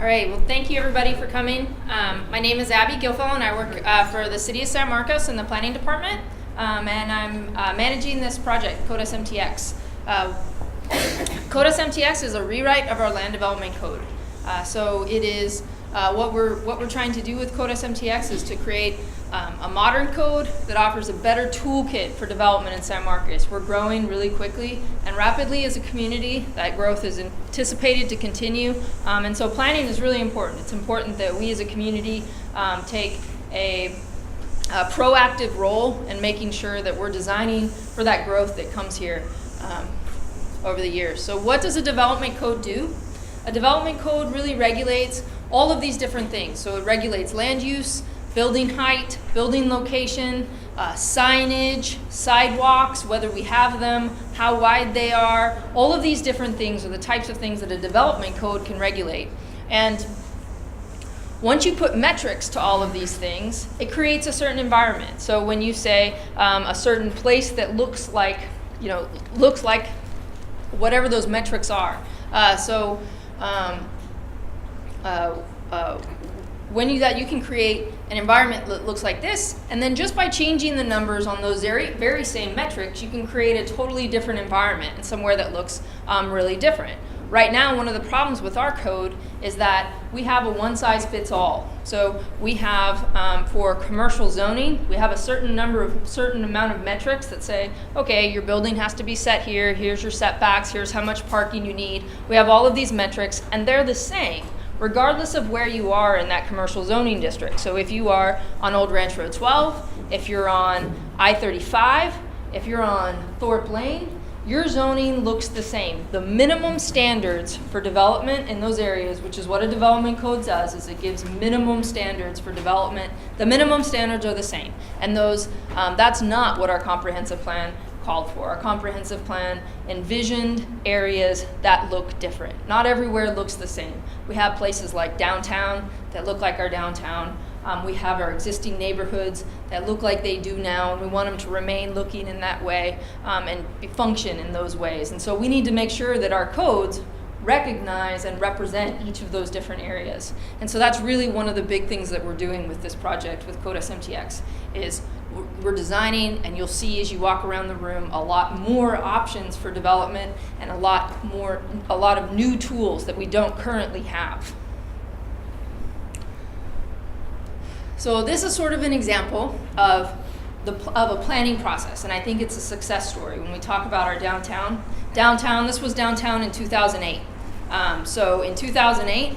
All right, well, thank you everybody for coming. My name is Abby Gilfell and I work for the City of San Marcos in the Planning Department, and I'm managing this project, CodeSMTX. CodeSMTX is a rewrite of our land development code. So it is what we're trying to do with CodeSMTX is to create a modern code that offers a better toolkit for development in San Marcos. We're growing really quickly and rapidly as a community. That growth is anticipated to continue, and so planning is really important. It's important that we as a community take a proactive role in making sure that we're designing for that growth that comes here over the years. So what does a development code do? A development code really regulates all of these different things. So it regulates land use, building height, building location, signage, sidewalks, whether we have them, how wide they are. All of these different things are the types of things that a development code can regulate. And once you put metrics to all of these things, it creates a certain environment. So when you say a certain place that looks like whatever those metrics are. When you do that, you can create an environment that looks like this, and then just by changing the numbers on those very same metrics, you can create a totally different environment and somewhere that looks really different. Right now, one of the problems with our code is that we have a one-size-fits-all. So we have, for commercial zoning, we have a certain amount of metrics that say, okay, your building has to be set here, here's your setbacks, here's how much parking you need. We have all of these metrics, and they're the same regardless of where you are in that commercial zoning district. So if you are on Old Ranch Road 12, if you're on I-35, if you're on Thorpe Lane, your zoning looks the same. The minimum standards for development in those areas, which is what a development code does, is it gives minimum standards for development. The minimum standards are the same. And that's not what our comprehensive plan called for. Our comprehensive plan envisioned areas that look different. Not everywhere looks the same. We have places like downtown that look like our downtown. We have our existing neighborhoods that look like they do now, and we want them to remain looking in that way and function in those ways. And so we need to make sure that our codes recognize and represent each of those different areas. And so that's really one of the big things that we're doing with this project with CodeSMTX is we're designing, and you'll see as you walk around the room, a lot more options for development and a lot of new tools that we don't currently have. So this is sort of an example of a planning process, and I think it's a success story when we talk about our downtown. This was downtown in 2008. So in 2008,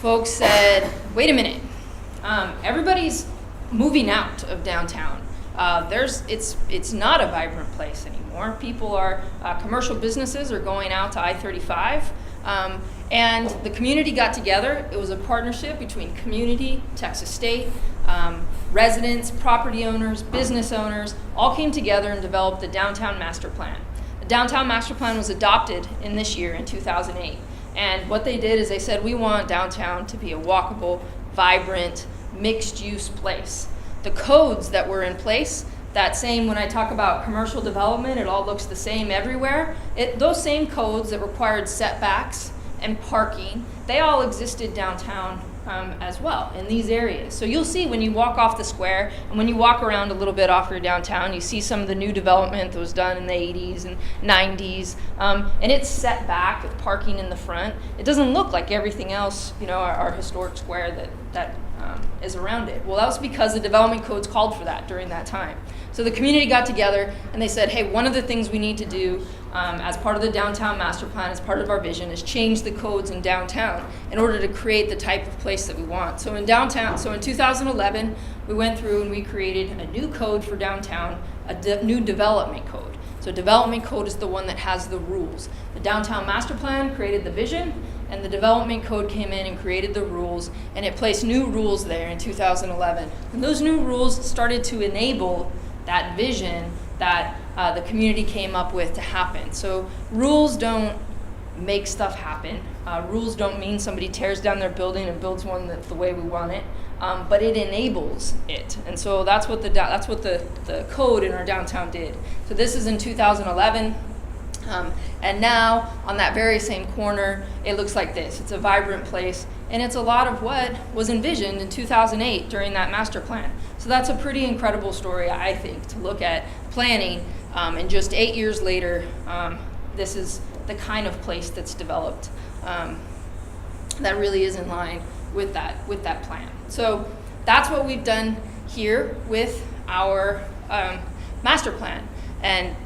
folks said, wait a minute, everybody's moving out of downtown. It's not a vibrant place anymore. People are, commercial businesses are going out to I-35. And the community got together. It was a partnership between community, Texas State, residents, property owners, business owners, all came together and developed the Downtown Master Plan. The Downtown Master Plan was adopted in this year, in 2008. And what they did is they said, we want downtown to be a walkable, vibrant, mixed-use place. The codes that were in place, that same, when I talk about commercial development, it all looks the same everywhere. Those same codes that required setbacks and parking, they all existed downtown as well in these areas. So you'll see when you walk off the square and when you walk around a little bit off your downtown, you see some of the new development that was done in the 80s and 90s, and it's set back with parking in the front. It doesn't look like everything else, our historic square that is around it. Well, that was because the development codes called for that during that time. So the community got together and they said, hey, one of the things we need to do as part of the Downtown Master Plan, as part of our vision, is change the codes in downtown in order to create the type of place that we want. So in 2011, we went through and we created a new code for downtown, new development code. So development code is the one that has the rules. The Downtown Master Plan created the vision, and the development code came in and created the rules, and it placed new rules there in 2011. And those new rules started to enable that vision that the community came up with to happen. So rules don't make stuff happen. Rules don't mean somebody tears down their building and builds one that's the way we want it, but it enables it. And so that's what the code in our downtown did. So this is in 2011. And now, on that very same corner, it looks like this. It's a vibrant place, and it's a lot of what was envisioned in 2008 during that master plan. So that's a pretty incredible story, I think, to look at planning, and just 8 years later, this is the kind of place that's developed that really is in line with that plan. So that's what we've done here with our master plan. And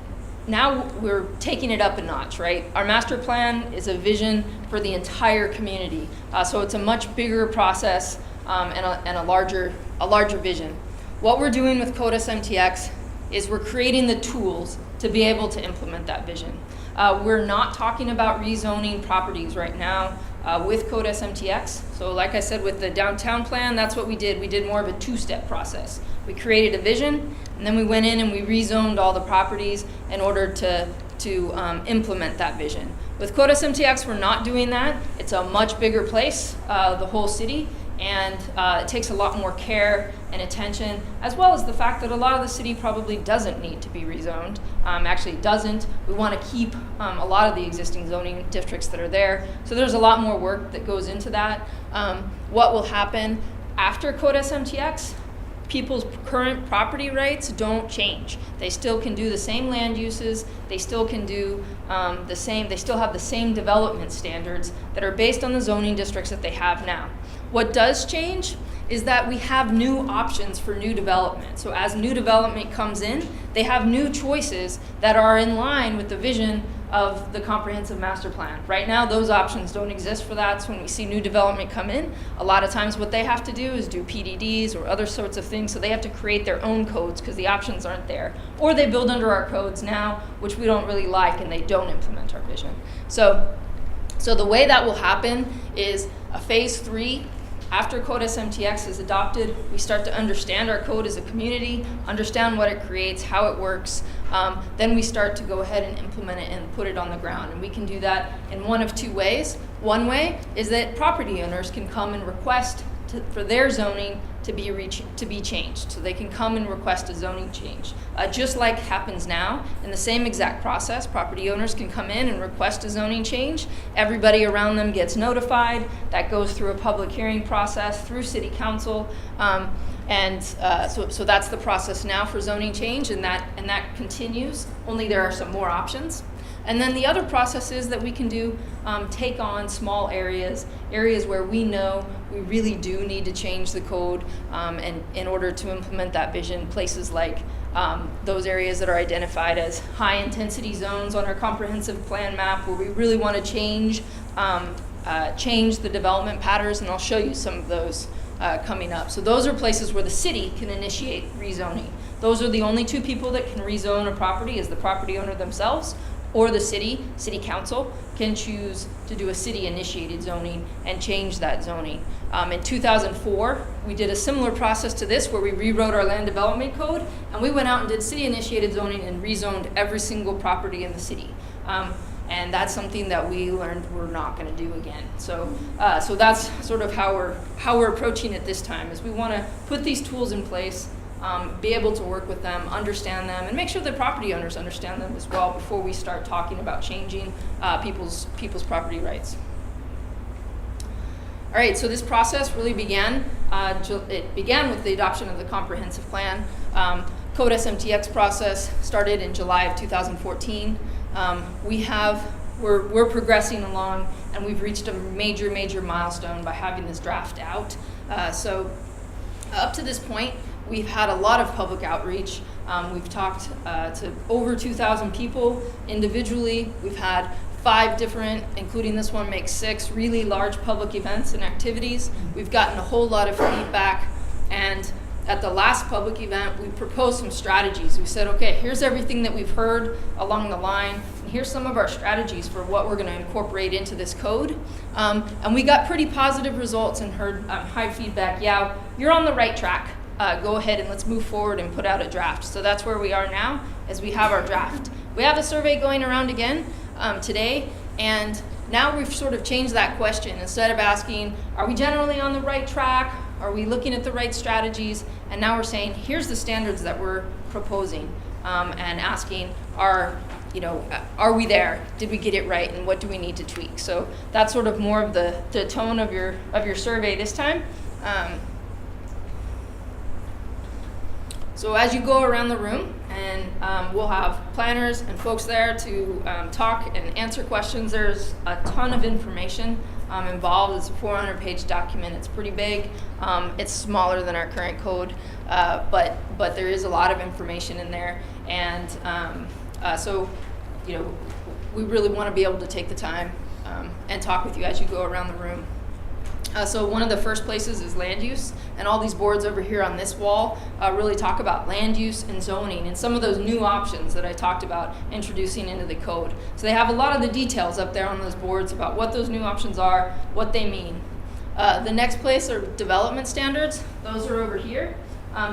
now we're taking it up a notch, right? Our master plan is a vision for the entire community. So it's a much bigger process and a larger vision. What we're doing with CodeSMTX is we're creating the tools to be able to implement that vision. We're not talking about rezoning properties right now with CodeSMTX. So like I said, with the downtown plan, that's what we did. We did more of a two-step process. We created a vision, and then we went in and we rezoned all the properties in order to implement that vision. With CodeSMTX, we're not doing that. It's a much bigger place, the whole city, and it takes a lot more care and attention, as well as the fact that a lot of the city probably doesn't need to be rezoned. Actually, it doesn't. We want to keep a lot of the existing zoning districts that are there. So there's a lot more work that goes into that. What will happen after CodeSMTX? People's current property rights don't change. They still can do the same land uses. They still can do the same. They still have the same development standards that are based on the zoning districts that they have now. What does change is that we have new options for new development. So as new development comes in, they have new choices that are in line with the vision of the comprehensive master plan. Right now, those options don't exist for that. So when we see new development come in, a lot of times what they have to do is do PDDs or other sorts of things. So they have to create their own codes because the options aren't there. Or they build under our codes now, which we don't really like, and they don't implement our vision. So the way that will happen is a phase 3. After CodeSMTX is adopted, we start to understand our code as a community, understand what it creates, how it works. Then we start to go ahead and implement it and put it on the ground. And we can do that in one of two ways. One way is that property owners can come and request for their zoning to be changed. So they can come and request a zoning change. Just like happens now, in the same exact process, property owners can come in and request a zoning change. Everybody around them gets notified. That goes through a public hearing process through City Council. So that's the process now for zoning change, and that continues, only there are some more options. And then the other process is that we can do take on small areas where we know we really do need to change the code, and in order to implement that vision, places like those areas that are identified as high intensity zones on our comprehensive plan map, where we really want to change the development patterns, and I'll show you some of those coming up. So those are places where the city can initiate rezoning. Those are the only two people that can rezone a property, is the property owner themselves, or the city council can choose to do a city-initiated zoning and change that zoning. In 2004, we did a similar process to this, where we rewrote our land development code, and we went out and did city-initiated zoning and rezoned every single property in the city. And that's something that we learned we're not going to do again. So that's sort of how we're approaching it this time, is we want to put these tools in place, be able to work with them, understand them, and make sure that property owners understand them as well before we start talking about changing people's property rights. All right, so this process really began. It began with the adoption of the comprehensive plan. CodeSMTX process started in July of 2014. We're progressing along, and we've reached a major milestone by having this draft out. So up to this point, we've had a lot of public outreach. We've talked to over 2,000 people individually. We've had 5 different, including this one makes 6, really large public events and activities. We've gotten a whole lot of feedback, and at the last public event, we proposed some strategies. We said, okay, here's everything that we've heard along the line, and here's some of our strategies for what we're going to incorporate into this code. And we got pretty positive results and heard high feedback. Yeah, you're on the right track. Go ahead and let's move forward and put out a draft. So that's where we are now, as we have our draft. We have a survey going around again today, and now we've sort of changed that question. Instead of asking, are we generally on the right track? Are we looking at the right strategies? And now we're saying, here's the standards that we're proposing, and asking, are are we there? Did we get it right? And what do we need to tweak? So that's sort of more of the tone of your survey this time. So as you go around the room, and we'll have planners and folks there to talk and answer questions. There's a ton of information involved. It's a 400-page document. It's pretty big. It's smaller than our current code, but there is a lot of information in there. And so we really want to be able to take the time and talk with you as you go around the room. So one of the first places is land use, and all these boards over here on this wall really talk about land use and zoning and some of those new options that I talked about introducing into the code. So they have a lot of the details up there on those boards about what those new options are, what they mean. The next place are development standards. Those are over here.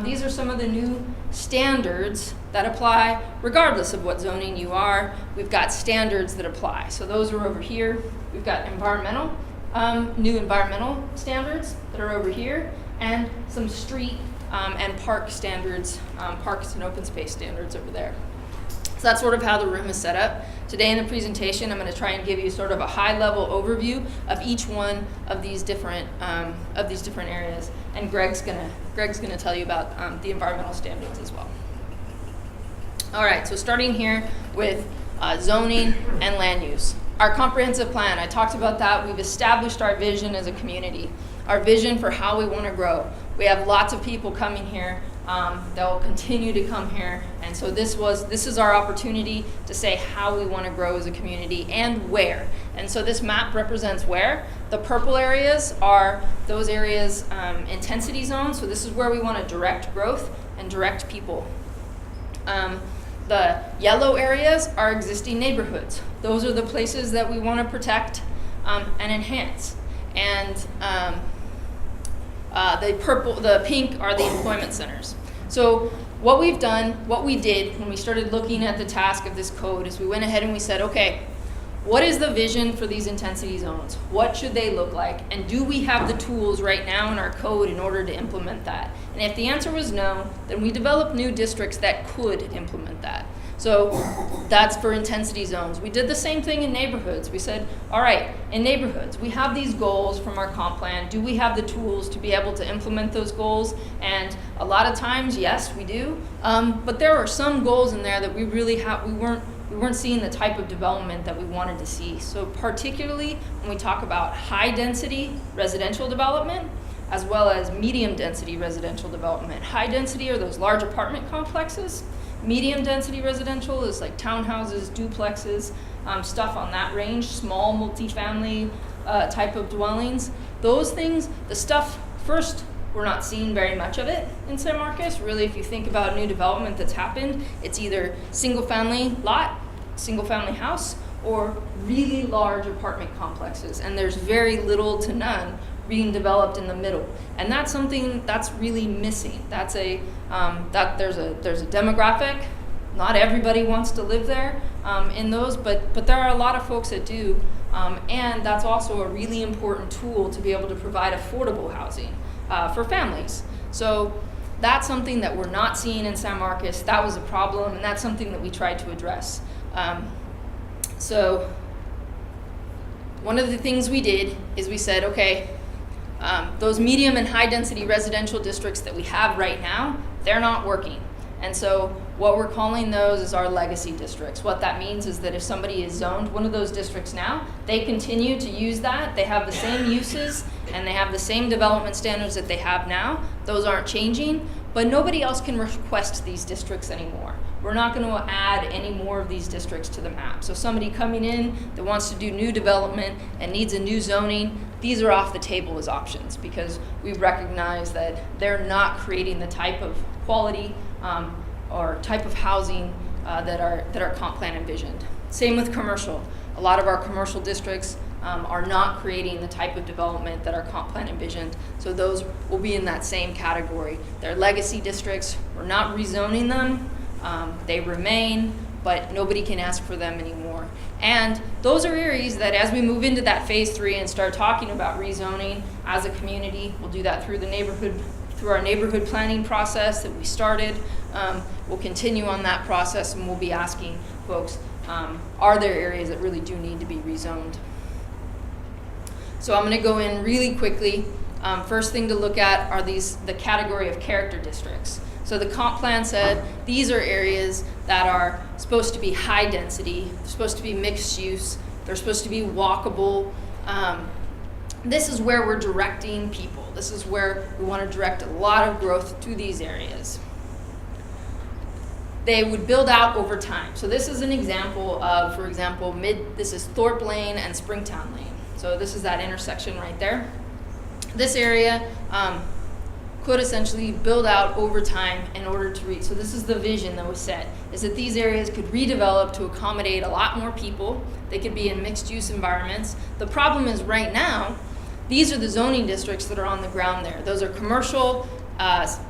These are some of the new standards that apply regardless of what zoning you are. We've got standards that apply. So those are over here. We've got new environmental standards that are over here, and some street and park standards, parks and open space standards over there. So that's sort of how the room is set up. Today in the presentation, I'm going to try and give you sort of a high-level overview of each one of these different areas, and Greg's gonna tell you about the environmental standards as well. All right, so starting here with zoning and land use. Our comprehensive plan, I talked about that. We've established our vision as a community, our vision for how we want to grow. We have lots of people coming here. They'll continue to come here. And so this is our opportunity to say how we want to grow as a community and where. And so this map represents where. The purple areas are those areas, intensity zones. So this is where we want to direct growth and direct people. The yellow areas are existing neighborhoods. Those are the places that we want to protect and enhance. And the pink are the employment centers. So what we did when we started looking at the task of this code is we went ahead and we said, okay, what is the vision for these intensity zones? What should they look like? And do we have the tools right now in our code in order to implement that? And if the answer was no, then we developed new districts that could implement that. So that's for intensity zones. We did the same thing in neighborhoods. We said, all right, in neighborhoods, we have these goals from our comp plan. Do we have the tools to be able to implement those goals? And a lot of times, yes, we do. But there are some goals in there that we weren't seeing the type of development that we wanted to see. So particularly when we talk about high density residential development, as well as medium density residential development. High density are those large apartment complexes. Medium density residential is like townhouses, duplexes, stuff on that range, small multifamily type of dwellings. Those things, the stuff, first, we're not seeing very much of it in San Marcos. Really, if you think about new development that's happened, it's either single family lot, single family house, or really large apartment complexes. And there's very little to none being developed in the middle, and that's something that's really missing. That's there's a demographic. Not everybody wants to live there in those, but there are a lot of folks that do, and that's also a really important tool to be able to provide affordable housing for families. So that's something that we're not seeing in San Marcos. That was a problem, and that's something that we tried to address. So one of the things we did is we said, okay, those medium and high density residential districts that we have right now, they're not working. And so what we're calling those is our legacy districts. What that means is that if somebody is zoned one of those districts now, they continue to use that. They have the same uses and they have the same development standards that they have now. Those aren't changing, but nobody else can request these districts anymore. We're not going to add any more of these districts to the map. So somebody coming in that wants to do new development and needs a new zoning, these are off the table as options because we recognize that they're not creating the type of quality or type of housing that our comp plan envisioned. Same with commercial. A lot of our commercial districts are not creating the type of development that our comp plan envisioned. So those will be in that same category. They're legacy districts. We're not rezoning them. They remain, but nobody can ask for them anymore. And those are areas that as we move into that phase 3 and start talking about rezoning as a community, we'll do that through our neighborhood planning process that we started. We'll continue on that process and we'll be asking folks, are there areas that really do need to be rezoned? So I'm going to go in really quickly. First thing to look at are the category of character districts. So the comp plan said these are areas that are supposed to be high density, they're supposed to be mixed use, they're supposed to be walkable. This is where we're directing people. This is where we want to direct a lot of growth to these areas. They would build out over time. So this is an example of, for example, this is Thorpe Lane and Springtown Lane. So this is that intersection right there. This area could essentially build out over time in order to reach. So this is the vision that was set, is that these areas could redevelop to accommodate a lot more people. They could be in mixed use environments. The problem is right now, these are the zoning districts that are on the ground there. Those are commercial,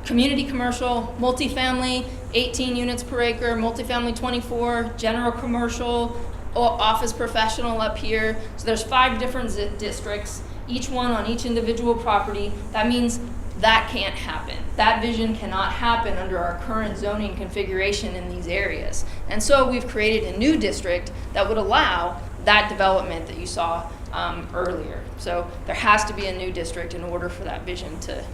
community commercial, multifamily, 18 units per acre, multifamily 24, general commercial, office professional up here. So there's 5 different districts, each one on each individual property. That means that can't happen. That vision cannot happen under our current zoning configuration in these areas. And so we've created a new district that would allow that development that you saw earlier. So there has to be a new district in order for that vision to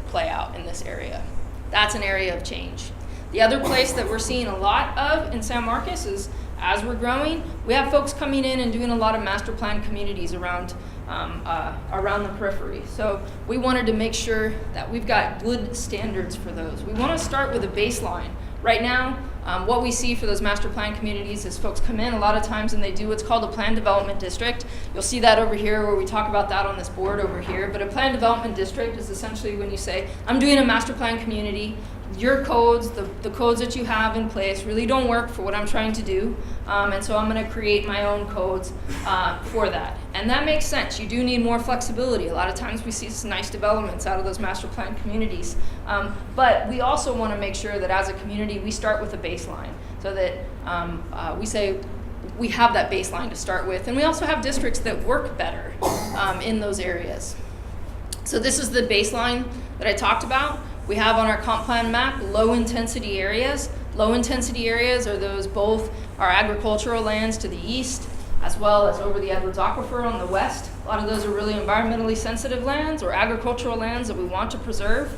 play out in this area. That's an area of change. The other place that we're seeing a lot of in San Marcos is, as we're growing, we have folks coming in and doing a lot of master plan communities around the periphery. So we wanted to make sure that we've got good standards for those. We want to start with a baseline. Right now, what we see for those master plan communities is folks come in a lot of times and they do what's called a planned development district. You'll see that over here where we talk about that on this board over here. But a planned development district is essentially when you say, I'm doing a master plan community. Your codes, the codes that you have in place really don't work for what I'm trying to do. And so I'm going to create my own codes for that. And that makes sense. You do need more flexibility. A lot of times we see some nice developments out of those master plan communities. But we also want to make sure that as a community, we start with a baseline so that we say we have that baseline to start with. And we also have districts that work better in those areas. So this is the baseline that I talked about. We have on our comp plan map low intensity areas. Low intensity areas are those both our agricultural lands to the east as well as over the Edwards Aquifer on the west. A lot of those are really environmentally sensitive lands or agricultural lands that we want to preserve.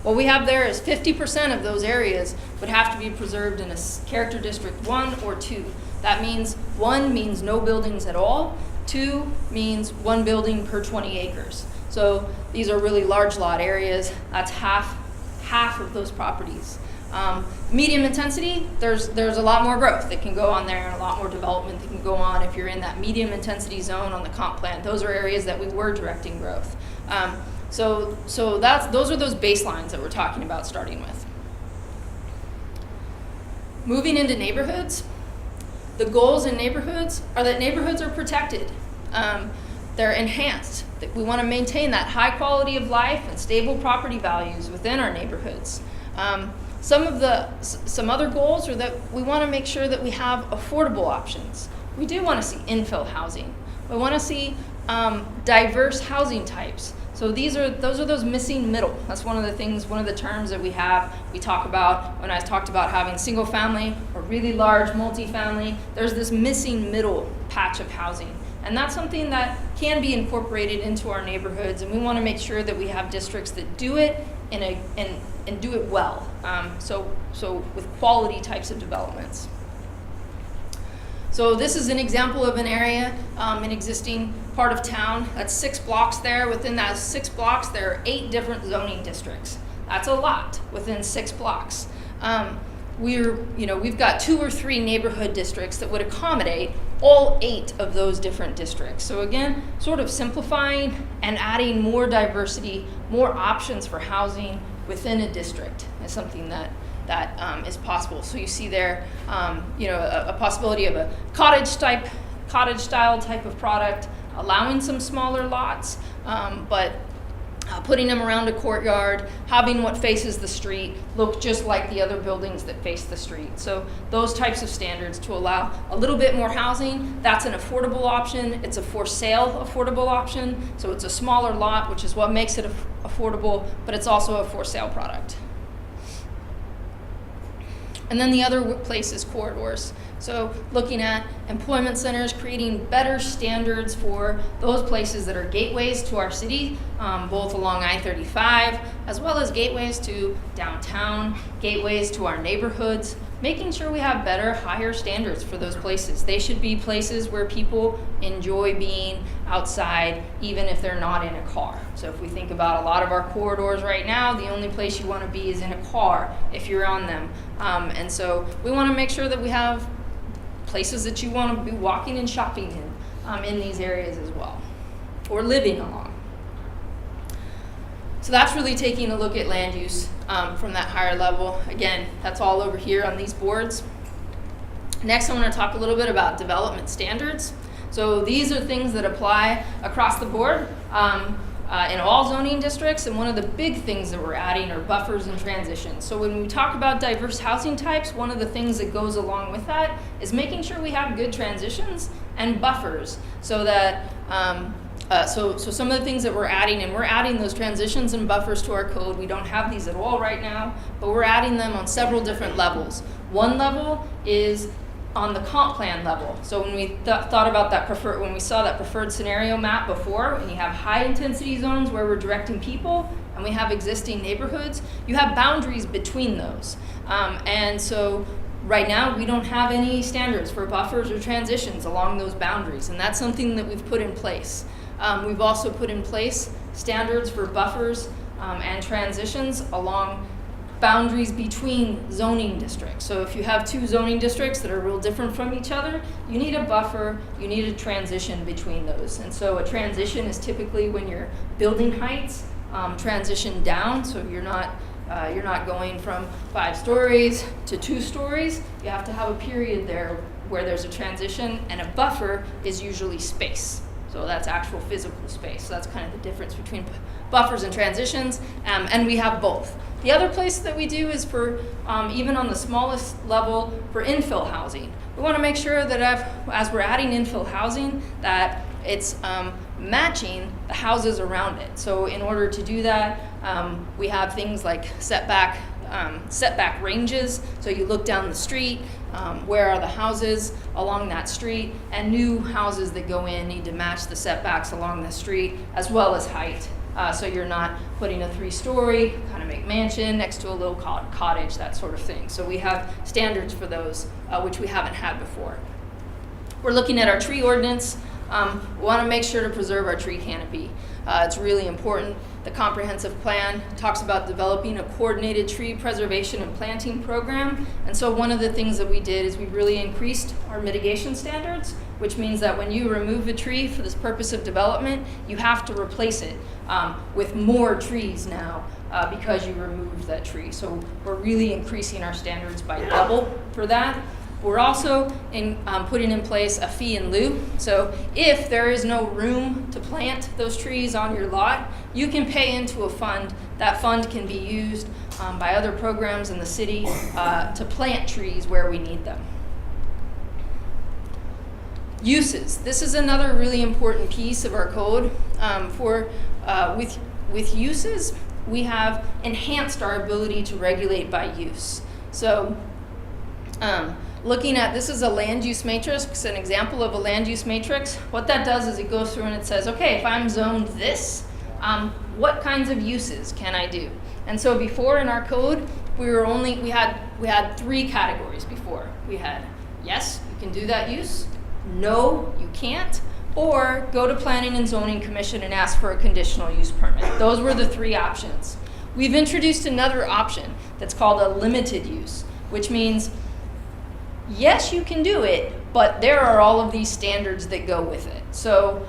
What we have there is 50% of those areas would have to be preserved in a character district 1 or 2. That means 1 means no buildings at all, 2 means 1 building per 20 acres. So these are really large lot areas. That's half of those properties. Medium intensity, there's a lot more growth that can go on there and a lot more development that can go on if you're in that medium intensity zone on the comp plan. Those are areas that we were directing growth. So those are those baselines that we're talking about starting with. Moving into neighborhoods, the goals in neighborhoods are that neighborhoods are protected. They're enhanced. We want to maintain that high quality of life and stable property values within our neighborhoods. Some other goals are that we want to make sure that we have affordable options. We do want to see infill housing. We want to see diverse housing types. So those are those missing middle. That's one of the terms that we talk about when I talked about having single family or really large multifamily. There's this missing middle patch of housing. And that's something that can be incorporated into our neighborhoods, and we want to make sure that we have districts that do it and do it well. So with quality types of developments. So this is an example of an area, an existing part of town. That's 6 blocks there. Within that 6 blocks, there are 8 different zoning districts. That's a lot within 6 blocks. We've got 2 or 3 neighborhood districts that would accommodate all 8 of those different districts. So again, sort of simplifying and adding more diversity, more options for housing within a district is something that is possible. So you see there, a possibility of a cottage style type of product, allowing some smaller lots, but putting them around a courtyard, having what faces the street look just like the other buildings that face the street. So those types of standards to allow a little bit more housing. That's an affordable option. It's a for sale affordable option. So it's a smaller lot, which is what makes it affordable, but it's also a for sale product. And then the other place is corridors. So looking at employment centers, creating better standards for those places that are gateways to our city, both along I-35, as well as gateways to downtown, gateways to our neighborhoods, making sure we have better, higher standards for those places. They should be places where people enjoy being outside, even if they're not in a car. So if we think about a lot of our corridors right now, the only place you want to be is in a car if you're on them. And so we want to make sure that we have places that you want to be walking and shopping in these areas as well, or living along. So that's really taking a look at land use from that higher level. Again, that's all over here on these boards. Next, I want to talk a little bit about development standards. So these are things that apply across the board in all zoning districts, and one of the big things that we're adding are buffers and transitions. So when we talk about diverse housing types, one of the things that goes along with that is making sure we have good transitions and buffers, so that so some of the things that we're adding those transitions and buffers to our code. We don't have these at all right now, but we're adding them on several different levels. One level is on the comp plan level. So when we thought about that when we saw that preferred scenario map before, when you have high intensity zones where we're directing people, and we have existing neighborhoods, you have boundaries between those. And so right now, we don't have any standards for buffers or transitions along those boundaries, and that's something that we've put in place. We've also put in place standards for buffers and transitions along boundaries between zoning districts. So if you have two zoning districts that are real different from each other, you need a buffer, you need a transition between those. And so a transition is typically when you're building heights transition down, so you're not going from 5 stories to 2 stories. You have to have a period there where there's a transition, and a buffer is usually space. So that's actual physical space. So that's kind of the difference between buffers and transitions, and we have both. The other place that we do is for, even on the smallest level, for infill housing. We want to make sure that as we're adding infill housing, that it's matching the houses around it. So in order to do that, we have things like setback ranges. So you look down the street, where are the houses along that street, and new houses that go in need to match the setbacks along the street, as well as height. So you're not putting a 3-story kind of McMansion next to a little cottage, that sort of thing. So we have standards for those, which we haven't had before. We're looking at our tree ordinance. We want to make sure to preserve our tree canopy. It's really important. The comprehensive plan talks about developing a coordinated tree preservation and planting program. And so one of the things that we did is we really increased our mitigation standards, which means that when you remove a tree for this purpose of development, you have to replace it with more trees now because you removed that tree. So we're really increasing our standards by double for that. We're also putting in place a fee in lieu. So if there is no room to plant those trees on your lot, you can pay into a fund. That fund can be used by other programs in the city to plant trees where we need them. Uses. This is another really important piece of our code. With uses, we have enhanced our ability to regulate by use. So looking at, this is a land use matrix, an example of a land use matrix. What that does is it goes through and it says, okay, if I'm zoned this, what kinds of uses can I do? And so before in our code, we had 3 categories before. We had, yes, you can do that use, no, you can't, or go to Planning and Zoning Commission and ask for a conditional use permit. Those were the 3 options. We've introduced another option that's called a limited use, which means yes, you can do it, but there are all of these standards that go with it. So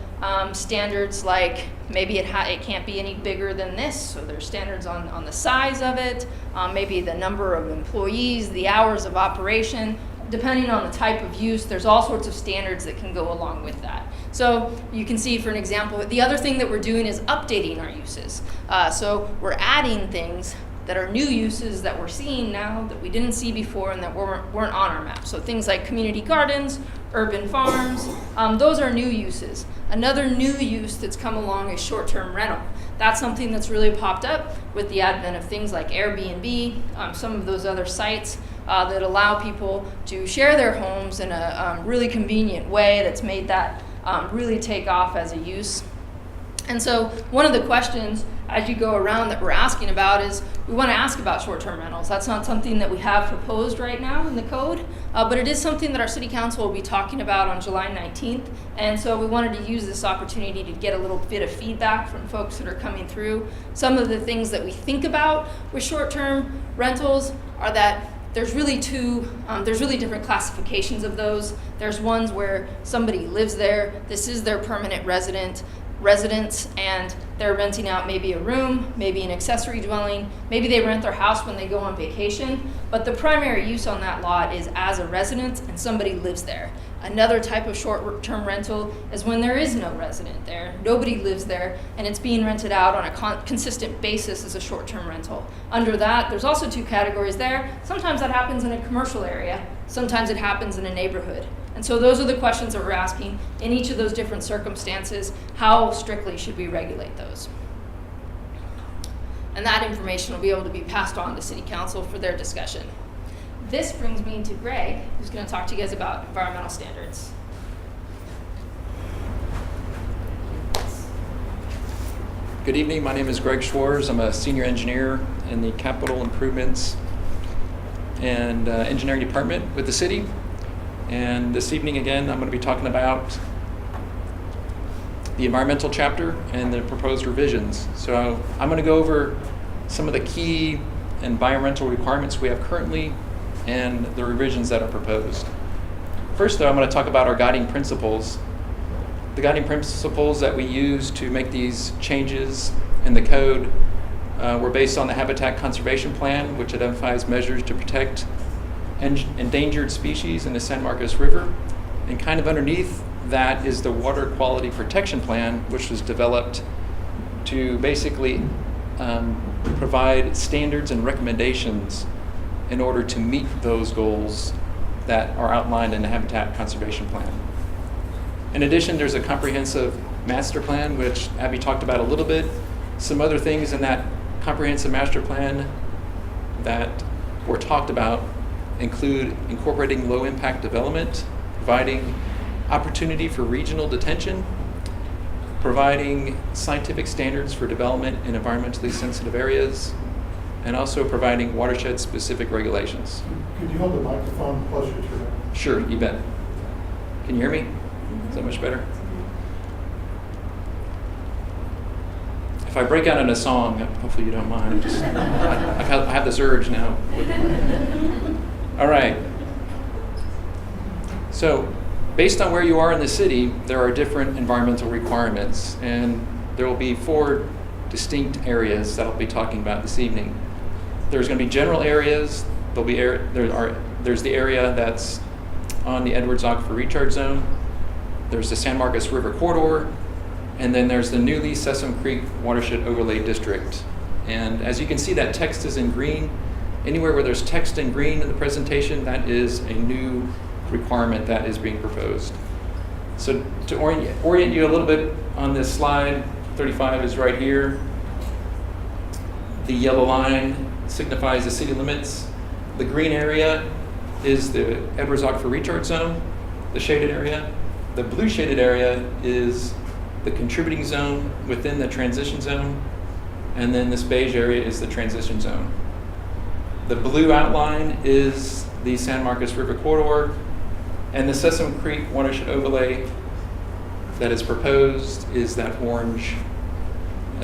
standards like maybe it can't be any bigger than this, so there's standards on the size of it, maybe the number of employees, the hours of operation. Depending on the type of use, there's all sorts of standards that can go along with that. So you can see, for an example, the other thing that we're doing is updating our uses. So we're adding things that are new uses that we're seeing now that we didn't see before and that weren't on our map. So things like community gardens, urban farms, those are new uses. Another new use that's come along is short-term rental. That's something that's really popped up with the advent of things like Airbnb, some of those other sites that allow people to share their homes in a really convenient way that's made that really take off as a use. And so one of the questions as you go around that we're asking about is we want to ask about short-term rentals. That's not something that we have proposed right now in the code, but it is something that our city council will be talking about on July 19th. And so we wanted to use this opportunity to get a little bit of feedback from folks that are coming through. Some of the things that we think about with short-term rentals are that there's really different classifications of those. There's ones where somebody lives there, this is their permanent residence, and they're renting out maybe a room, maybe an accessory dwelling, maybe they rent their house when they go on vacation, but the primary use on that lot is as a residence and somebody lives there. Another type of short-term rental is when there is no resident there, nobody lives there, and it's being rented out on a consistent basis as a short-term rental. Under that, there's also two categories there. Sometimes that happens in a commercial area, sometimes it happens in a neighborhood. And so those are the questions that we're asking in each of those different circumstances. How strictly should we regulate those? And that information will be able to be passed on to City Council for their discussion. This brings me to Greg, who's going to talk to you guys about environmental standards. Good evening, my name is Greg Schwarz. I'm a senior engineer in the capital improvements and engineering department with the city. And this evening, again, I'm going to be talking about the environmental chapter and the proposed revisions. So I'm going to go over some of the key environmental requirements we have currently and the revisions that are proposed. First, though, I'm going to talk about our guiding principles. The guiding principles that we use to make these changes in the code were based on the Habitat Conservation Plan, which identifies measures to protect endangered species in the San Marcos River. And kind of underneath that is the Water Quality Protection Plan, which was developed to basically provide standards and recommendations in order to meet those goals that are outlined in the Habitat Conservation Plan. In addition, there's a comprehensive master plan, which Abby talked about a little bit. Some other things in that comprehensive master plan that were talked about include incorporating low-impact development, providing opportunity for regional detention, providing scientific standards for development in environmentally sensitive areas, and also providing watershed-specific regulations. Could you hold the microphone closer to it? Sure, you bet. Can you hear me? Is that much better? If I break out in a song, hopefully you don't mind. I have this urge now. All right. So, based on where you are in the city, there are different environmental requirements, and there will be 4 distinct areas that I'll be talking about this evening. There's going to be general areas. There's the area that's on the Edwards Aquifer Recharge Zone. There's the San Marcos River Corridor, and then there's the newly Sesame Creek Watershed Overlay District. And as you can see, that text is in green. Anywhere where there's text in green in the presentation, that is a new requirement that is being proposed. So to orient you a little bit on this slide, 35 is right here. The yellow line signifies the city limits. The green area is the Edwards Aquifer Recharge Zone, the shaded area. The blue shaded area is the contributing zone within the transition zone. And then this beige area is the transition zone. The blue outline is the San Marcos River Corridor, and the Sesame Creek Watershed Overlay that is proposed is that orange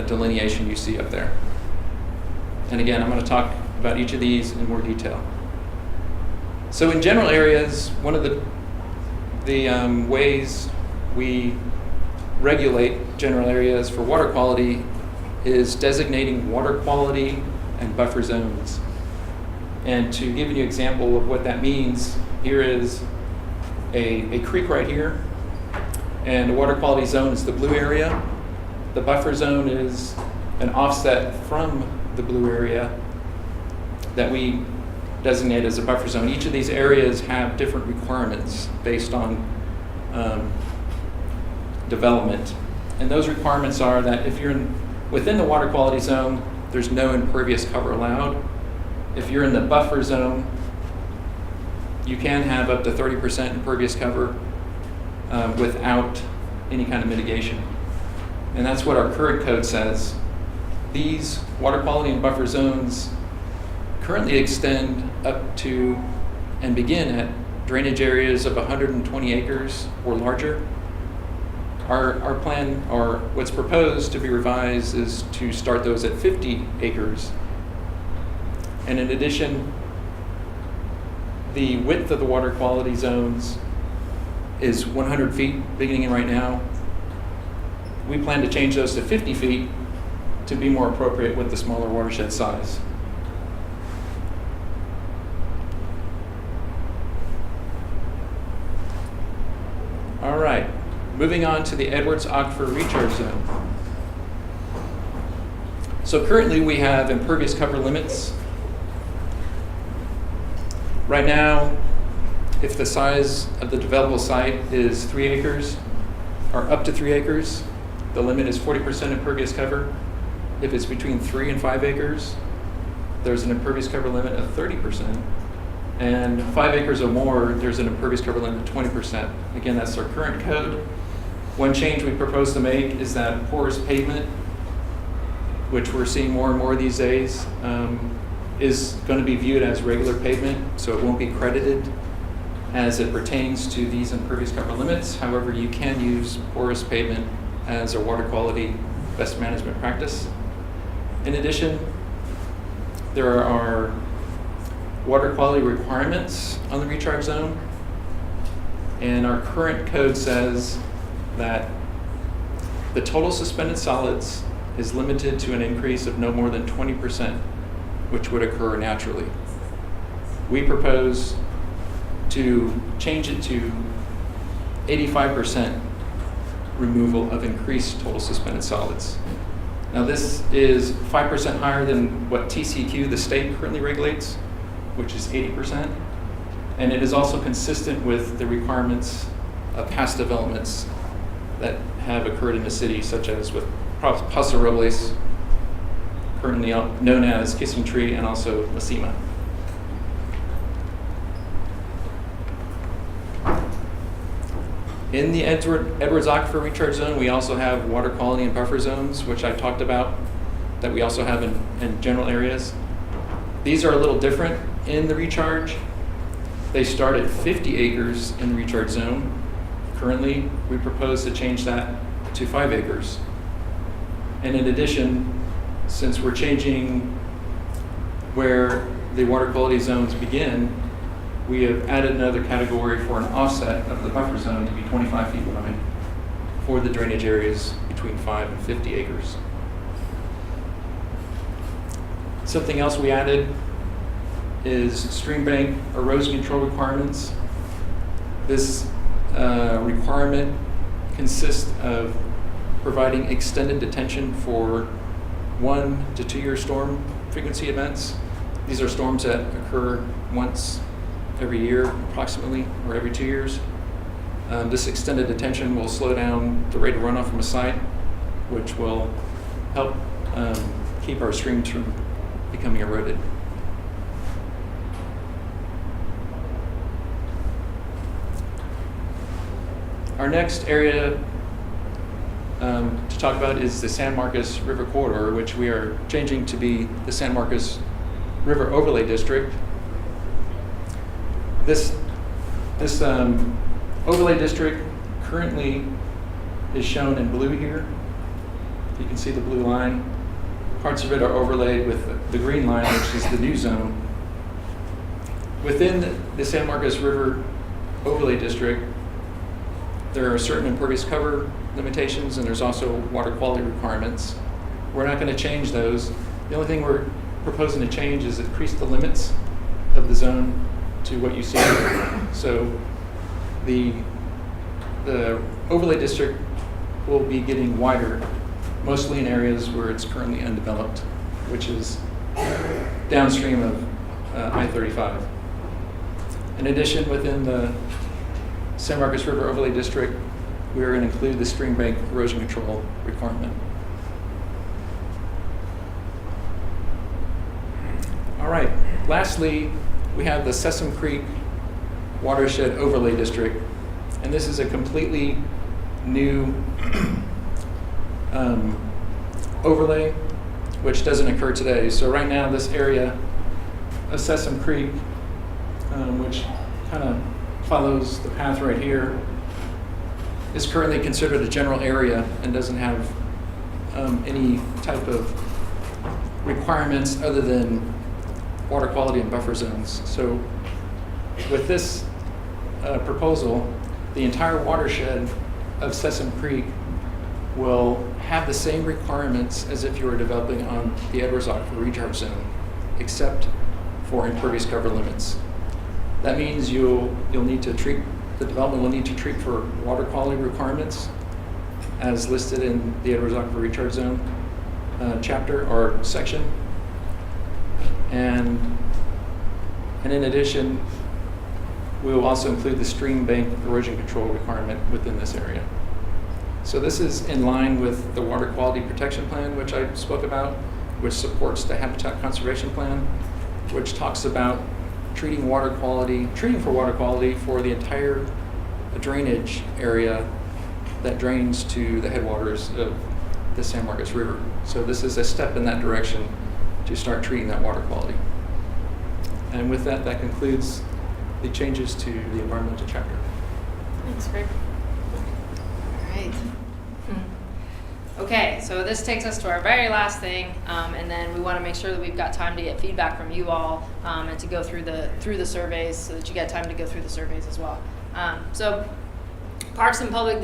delineation you see up there. And again, I'm going to talk about each of these in more detail. So in general areas, one of the ways we regulate general areas for water quality is designating water quality and buffer zones. And to give you an example of what that means, here is a creek right here, and the water quality zone is the blue area. The buffer zone is an offset from the blue area that we designate as a buffer zone. Each of these areas have different requirements based on development. And those requirements are that if you're within the water quality zone, there's no impervious cover allowed. If you're in the buffer zone, you can have up to 30% impervious cover without any kind of mitigation. And that's what our current code says. These water quality and buffer zones currently extend up to and begin at drainage areas of 120 acres or larger. Our plan, or what's proposed to be revised, is to start those at 50 acres. And in addition, the width of the water quality zones is 100 feet beginning right now. We plan to change those to 50 feet to be more appropriate with the smaller watershed size. All right, moving on to the Edwards Aquifer Recharge Zone. So currently we have impervious cover limits. Right now, if the size of the developable site is 3 acres, or up to 3 acres, the limit is 40% impervious cover. If it's between 3 and 5 acres, there's an impervious cover limit of 30%. And 5 acres or more, there's an impervious cover limit of 20%. Again, that's our current code. One change we propose to make is that porous pavement, which we're seeing more and more these days, is going to be viewed as regular pavement, so it won't be credited as it pertains to these impervious cover limits. However, you can use porous pavement as a water quality best management practice. In addition, there are water quality requirements on the recharge zone, and our current code says that the total suspended solids is limited to an increase of no more than 20%, which would occur naturally. We propose to change it to 85% removal of increased total suspended solids. Now this is 5% higher than what TCQ, the state, currently regulates, which is 80%. And it is also consistent with the requirements of past developments that have occurred in the city, such as with Paso Robles, currently known as Kissing Tree, and also La Cima. In the Edwards Aquifer Recharge Zone, we also have water quality and buffer zones, which I talked about, that we also have in general areas. These are a little different in the recharge. They start at 50 acres in the recharge zone. Currently, we propose to change that to 5 acres. And in addition, since we're changing where the water quality zones begin, we have added another category for an offset of the buffer zone to be 25 feet wide for the drainage areas between 5 and 50 acres. Something else we added is stream bank erosion control requirements. This requirement consists of providing extended detention for 1 to 2 year storm frequency events. These are storms that occur once every year approximately, or every 2 years. This extended detention will slow down the rate of runoff from a site, which will help keep our streams from becoming eroded. Our next area to talk about is the San Marcos River Corridor, which we are changing to be the San Marcos River Overlay District. This overlay district currently is shown in blue here. You can see the blue line. Parts of it are overlaid with the green line, which is the new zone. Within the San Marcos River Overlay District, there are certain impervious cover limitations, and there's also water quality requirements. We're not going to change those. The only thing we're proposing to change is increase the limits of the zone to what you see here. So the overlay district will be getting wider, mostly in areas where it's currently undeveloped, which is downstream of I-35. In addition, within the San Marcos River Overlay District, we are going to include the stream bank erosion control requirement. All right, lastly, we have the Sesame Creek watershed overlay district. And this is a completely new overlay, which doesn't occur today. So right now, this area of Sesame Creek, which kind of follows the path right here, is currently considered a general area and doesn't have any type of requirements other than water quality and buffer zones. So with this proposal, the entire watershed of Sesame Creek will have the same requirements as if you were developing on the Edwards Aquifer Recharge Zone, except for impervious cover limits. That means you'll need to treat, the development will need to treat for water quality requirements as listed in the Edwards Aquifer Recharge Zone chapter or section. And in addition, we will also include the stream bank erosion control requirement within this area. So this is in line with the Water Quality Protection Plan, which I spoke about, which supports the Habitat Conservation Plan, which talks about treating for water quality for the entire drainage area that drains to the headwaters of the San Marcos River. So this is a step in that direction to start treating that water quality. And with that, that concludes the changes to the environmental chapter. Thanks, Greg. All right. Okay, so this takes us to our very last thing, and then we want to make sure that we've got time to get feedback from you all and to go through the surveys so that you get time to go through the surveys as well. So parks and public,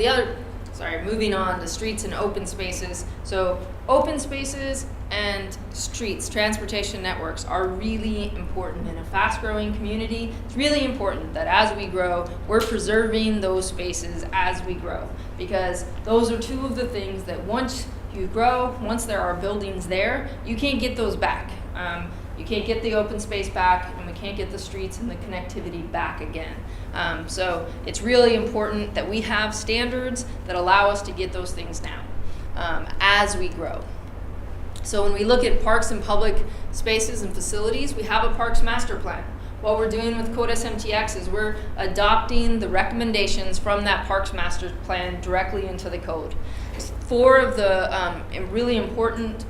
moving on to streets and open spaces. So open spaces and streets, transportation networks are really important in a fast-growing community. It's really important that as we grow, we're preserving those spaces as we grow, because those are two of the things that once you grow, once there are buildings there, you can't get those back. You can't get the open space back, and we can't get the streets and the connectivity back again. So it's really important that we have standards that allow us to get those things now as we grow. So when we look at parks and public spaces and facilities, we have a parks master plan. What we're doing with CodeSMTX is we're adopting the recommendations from that parks master plan directly into the code. 4 of the really important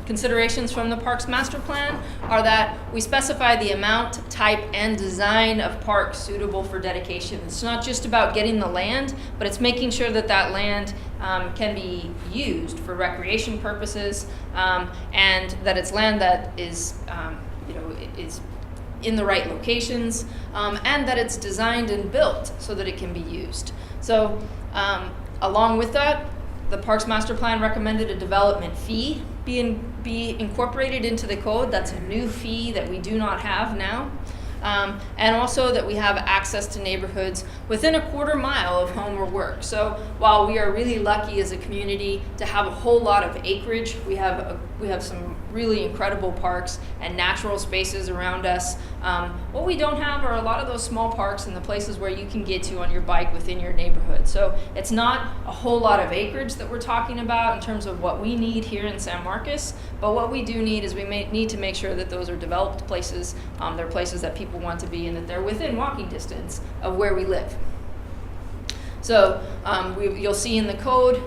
considerations from the Parks Master Plan are that we specify the amount, type, and design of parks suitable for dedication. It's not just about getting the land, but it's making sure that that land can be used for recreation purposes, and that it's land that is, is in the right locations, and that it's designed and built so that it can be used. So along with that, the Parks Master Plan recommended a development fee be incorporated into the code. That's a new fee that we do not have now. And also that we have access to neighborhoods within a quarter mile of home or work. So while we are really lucky as a community to have a whole lot of acreage, we have some really incredible parks and natural spaces around us. What we don't have are a lot of those small parks and the places where you can get to on your bike within your neighborhood. So it's not a whole lot of acreage that we're talking about in terms of what we need here in San Marcos, but what we do need is we need to make sure that those are developed places. They're places that people want to be and that they're within walking distance of where we live. So you'll see in the code,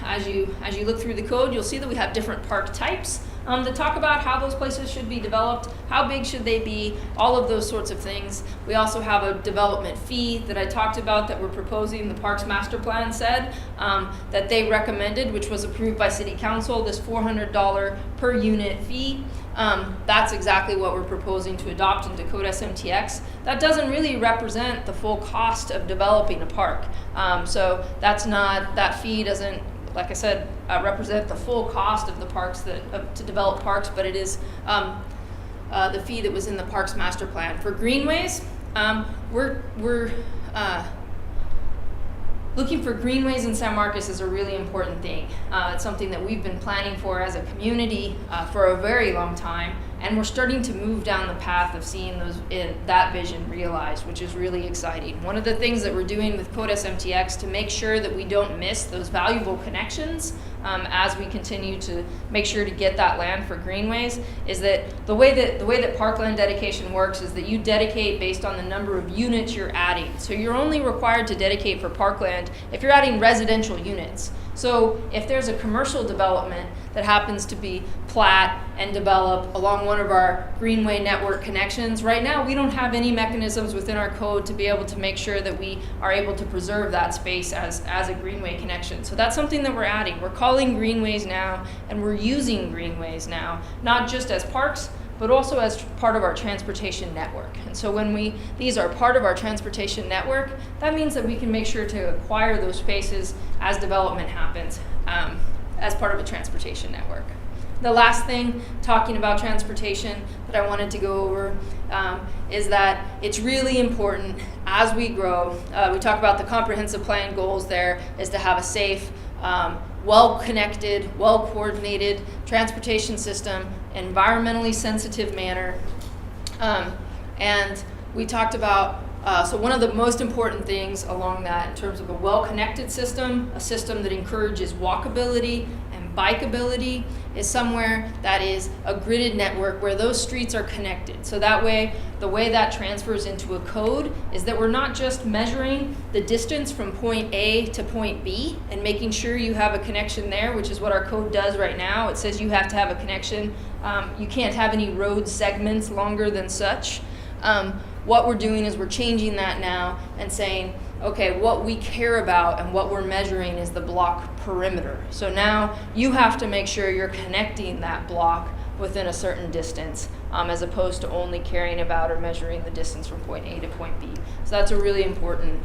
as you look through the code, you'll see that we have different park types that talk about how those places should be developed, how big should they be, all of those sorts of things. We also have a development fee that I talked about that we're proposing. The Parks Master Plan said that they recommended, which was approved by City Council, this $400 per unit fee. That's exactly what we're proposing to adopt into CodeSMTX. That doesn't really represent the full cost of developing a park. So that fee doesn't, like I said, represent the full cost of the parks to develop parks, but it is the fee that was in the Parks Master Plan. For greenways, we're looking for greenways in San Marcos is a really important thing. It's something that we've been planning for as a community for a very long time, and we're starting to move down the path of seeing that vision realized, which is really exciting. One of the things that we're doing with CodeSMTX to make sure that we don't miss those valuable connections as we continue to make sure to get that land for greenways is that the way that parkland dedication works is that you dedicate based on the number of units you're adding. So you're only required to dedicate for parkland if you're adding residential units. So if there's a commercial development that happens to be plat and develop along one of our greenway network connections, right now we don't have any mechanisms within our code to be able to make sure that we are able to preserve that space as a greenway connection. So that's something that we're adding. We're calling greenways now, and we're using greenways now, not just as parks, but also as part of our transportation network. And so when these are part of our transportation network, that means that we can make sure to acquire those spaces as development happens as part of a transportation network. The last thing, talking about transportation, that I wanted to go over is that it's really important as we grow. We talk about the comprehensive plan goals there is to have a safe, well-connected, well-coordinated transportation system, environmentally sensitive manner. And we talked about, so one of the most important things along that in terms of a well-connected system, a system that encourages walkability and bikeability, is somewhere that is a gridded network where those streets are connected. So that way, the way that transfers into a code is that we're not just measuring the distance from point A to point B and making sure you have a connection there, which is what our code does right now. It says you have to have a connection. You can't have any road segments longer than such. What we're doing is we're changing that now and saying, okay, what we care about and what we're measuring is the block perimeter. So now you have to make sure you're connecting that block within a certain distance, as opposed to only caring about or measuring the distance from point A to point B. So that's a really important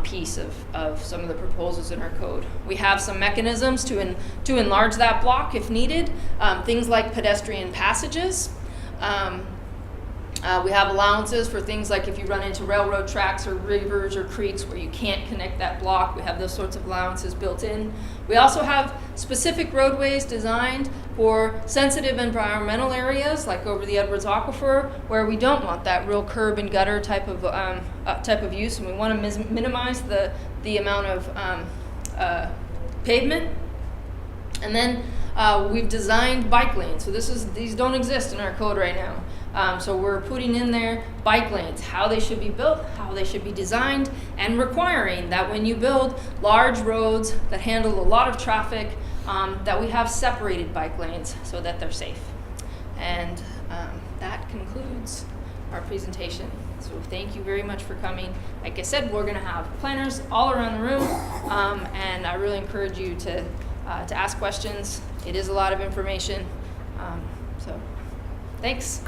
piece of some of the proposals in our code. We have some mechanisms to enlarge that block if needed, things like pedestrian passages. We have allowances for things like if you run into railroad tracks or rivers or creeks where you can't connect that block. We have those sorts of allowances built in. We also have specific roadways designed for sensitive environmental areas, like over the Edwards Aquifer, where we don't want that real curb and gutter type of use, and we want to minimize the amount of pavement. And then we've designed bike lanes. So these don't exist in our code right now. So we're putting in there bike lanes, how they should be built, how they should be designed, and requiring that when you build large roads that handle a lot of traffic, that we have separated bike lanes so that they're safe. And that concludes our presentation. So thank you very much for coming. Like I said, we're going to have planners all around the room, and I really encourage you to ask questions. It is a lot of information. So thanks.